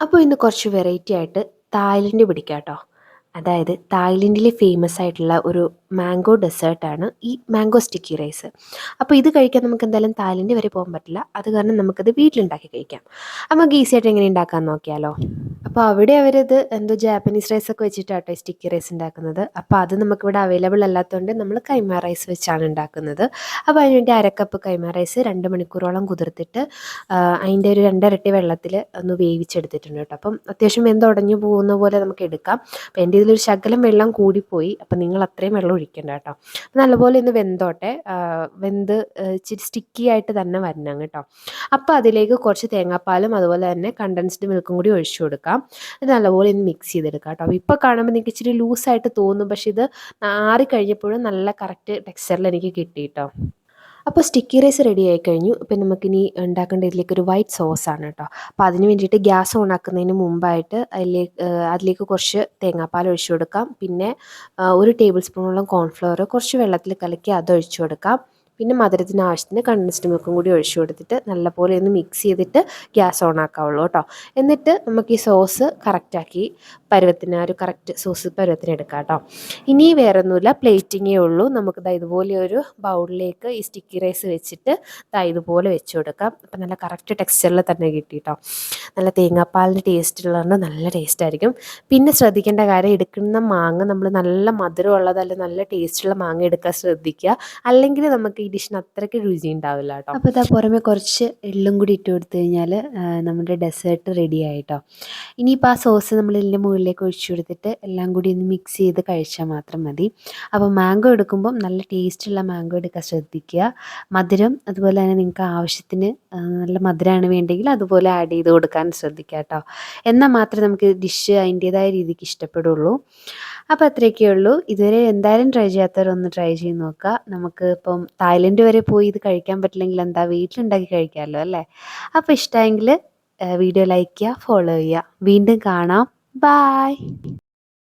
അപ്പോൾ ഇന്ന് കുറച്ച് വെറൈറ്റി ആയിട്ട് തായ്ലൻഡ് പിടിക്കാം കേട്ടോ. അതായത് തായ്ലൻഡിലെ ഫേമസ് ആയിട്ടുള്ള ഒരു മാംഗോ ഡെസേർട്ടാണ് ഈ മാംഗോ സ്റ്റിക്കി റൈസ്. അപ്പോൾ ഇത് കഴിക്കാൻ നമുക്ക് എന്തായാലും തായ്ലൻഡ് വരെ പോകാൻ പറ്റില്ല. അത് കാരണം നമുക്കത് വീട്ടിലുണ്ടാക്കി കഴിക്കാം. നമുക്ക് ഈസി ആയിട്ട് എങ്ങനെ ഉണ്ടാക്കാൻ നോക്കിയാലോ. അപ്പോൾ അവിടെ അവരത് എന്തോ ജാപ്പനീസ് റൈസൊക്കെ വെച്ചിട്ടാട്ടോ സ്റ്റിക്കി റൈസ് ഉണ്ടാക്കുന്നത്. അപ്പോൾ അത് നമുക്കിവിടെ അവൈലബിൾ അല്ലാത്തതുകൊണ്ട് നമ്മൾ കൈമ റൈസ് വെച്ചാണ് ഉണ്ടാക്കുന്നത്. അപ്പോൾ അതിനുവേണ്ടി അരക്കപ്പ് കൈമ റൈസ് 2 മണിക്കൂറോളം കുതിർത്തിട്ട് അതിൻ്റെ ഒരു രണ്ടിരട്ടി വെള്ളത്തിൽ ഒന്ന് വേവിച്ചെടുത്തിട്ടുണ്ട് കേട്ടോ. അപ്പം അത്യാവശ്യം വെന്തുടഞ്ഞു പോകുന്ന പോലെ നമുക്ക് എടുക്കാം. അപ്പോൾ എൻ്റെ ഇതിലൊരു ശകലം വെള്ളം കൂടിപ്പോയി. അപ്പം നിങ്ങൾ അത്രയും വെള്ളം ഒഴിക്കണ്ട കേട്ടോ. അപ്പം നല്ലപോലെ ഒന്ന് വെന്തോട്ടെ. വെന്ത് ഇച്ചിരി സ്റ്റിക്കി ആയിട്ട് തന്നെ വരണം കേട്ടോ. അപ്പോൾ അതിലേക്ക് കുറച്ച് തേങ്ങാപ്പാലും അതുപോലെ തന്നെ കണ്ടൻസ്ഡ് മിൽക്കും കൂടി ഒഴിച്ചു കൊടുക്കാം. ഇത് നല്ലപോലെ ഒന്ന് മിക്സ് ചെയ്തെടുക്കാം കേട്ടോ. ഇപ്പോൾ കാണുമ്പോൾ നിങ്ങൾക്ക് ഇച്ചിരി ലൂസായിട്ട് തോന്നും, പക്ഷേ ഇത് ആറിക്കഴിഞ്ഞപ്പോഴും നല്ല കറക്റ്റ് ടെക്സ്ചറിൽ എനിക്ക് കിട്ടി കേട്ടോ. അപ്പോൾ സ്റ്റിക്കി റൈസ് റെഡി ആയി കഴിഞ്ഞു. ഇപ്പം നമുക്കിനി ഉണ്ടാക്കേണ്ട ഇതിലേക്ക് ഒരു വൈറ്റ് സോസാണ് കേട്ടോ. അപ്പോൾ അതിന് വേണ്ടിയിട്ട് ഗ്യാസ് ഓൺ ആക്കുന്നതിന് മുമ്പായിട്ട് അതിലേക്ക് കുറച്ച് തേങ്ങാപ്പാൽ ഒഴിച്ചു കൊടുക്കാം. പിന്നെ 1 ടേബിൾ സ്പൂണോളം കോൺഫ്ലവർ കുറച്ച് വെള്ളത്തിൽ കലക്കി അത് ഒഴിച്ചു കൊടുക്കാം. പിന്നെ മധുരത്തിന് ആവശ്യത്തിന് കണ്ടൻസ്ഡ് മിൽക്കും കൂടി ഒഴിച്ചു കൊടുത്തിട്ട് നല്ലപോലെ ഒന്ന് മിക്സ് ചെയ്തിട്ട് ഗ്യാസ് ഓൺ ആക്കാവുള്ളൂ കേട്ടോ. എന്നിട്ട് നമുക്ക് ഈ സോസ് കറക്റ്റാക്കി പരുവത്തിന് ഒരു കറക്റ്റ് സോസ് പരുവത്തിന് എടുക്കാം കേട്ടോ. ഇനി വേറെ ഒന്നുമില്ല, പ്ലേറ്റിങ്ങേ ഉള്ളൂ. നമുക്ക് ഇതുപോലെ ഒരു ബൗളിലേക്ക് ഈ സ്റ്റിക്കി റൈസ് വെച്ചിട്ട് ഇതുപോലെ വെച്ച് കൊടുക്കാം. അപ്പം നല്ല കറക്റ്റ് ടെക്സ്ചറിൽ തന്നെ കിട്ടി കേട്ടോ. നല്ല തേങ്ങാപ്പാലിൻ്റെ ടേസ്റ്റ് ഉള്ളതുകൊണ്ട് നല്ല ടേസ്റ്റ് ആയിരിക്കും. പിന്നെ ശ്രദ്ധിക്കേണ്ട കാര്യം, എടുക്കുന്ന മാങ്ങ നമ്മൾ നല്ല മധുരമുള്ളതല്ല നല്ല ടേസ്റ്റുള്ള മാങ്ങ എടുക്കാൻ ശ്രദ്ധിക്കുക. അല്ലെങ്കിൽ നമുക്ക് ഈ ഡിഷിന് അത്രയ്ക്ക് രുചി ഉണ്ടാവില്ല കേട്ടോ. അപ്പോൾ ഇതാ പുറമെ കുറച്ച് എള്ളും കൂടി ഇട്ട് കൊടുത്തു കഴിഞ്ഞാൽ നമ്മുടെ ഡെസേർട്ട് റെഡി ആയിട്ടോ. ഇനിയിപ്പോൾ ആ സോസ് നമ്മൾ ഇതിൻ്റെ മുകളിലേക്ക് ഒഴിച്ചു കൊടുത്തിട്ട് എല്ലാം കൂടി ഒന്ന് മിക്സ് ചെയ്ത് കഴിച്ചാൽ മാത്രം മതി. അപ്പോൾ മാംഗോ എടുക്കുമ്പം നല്ല ടേസ്റ്റുള്ള മാംഗോ എടുക്കാൻ ശ്രദ്ധിക്കുക. മധുരം അതുപോലെ തന്നെ നിങ്ങൾക്ക് ആവശ്യത്തിന് നല്ല മധുരമാണ് വേണ്ടെങ്കിൽ അതുപോലെ ആഡ് ചെയ്ത് കൊടുക്കാൻ ശ്രദ്ധിക്കുക കേട്ടോ. എന്നാൽ മാത്രമേ നമുക്ക് ഡിഷ് അതിൻ്റേതായ രീതിക്ക് ഇഷ്ടപ്പെടുള്ളൂ. അപ്പോൾ അത്രയൊക്കെ ഉള്ളൂ. ഇതുവരെ എന്തായാലും ട്രൈ ചെയ്യാത്തവരൊന്ന് ട്രൈ ചെയ്ത് നോക്കുക. നമുക്ക് ഇപ്പം തായ്ലൻഡ് വരെ പോയി ഇത് കഴിക്കാൻ പറ്റില്ലെങ്കിൽ എന്താ, വീട്ടിലുണ്ടാക്കി കഴിക്കാമല്ലോ അല്ലേ. അപ്പോൾ ഇഷ്ടമായെങ്കിൽ വീഡിയോ ലൈക്ക് ചെയ്യുക, ഫോളോ ചെയ്യുക. വീണ്ടും കാണാം. ബായ്.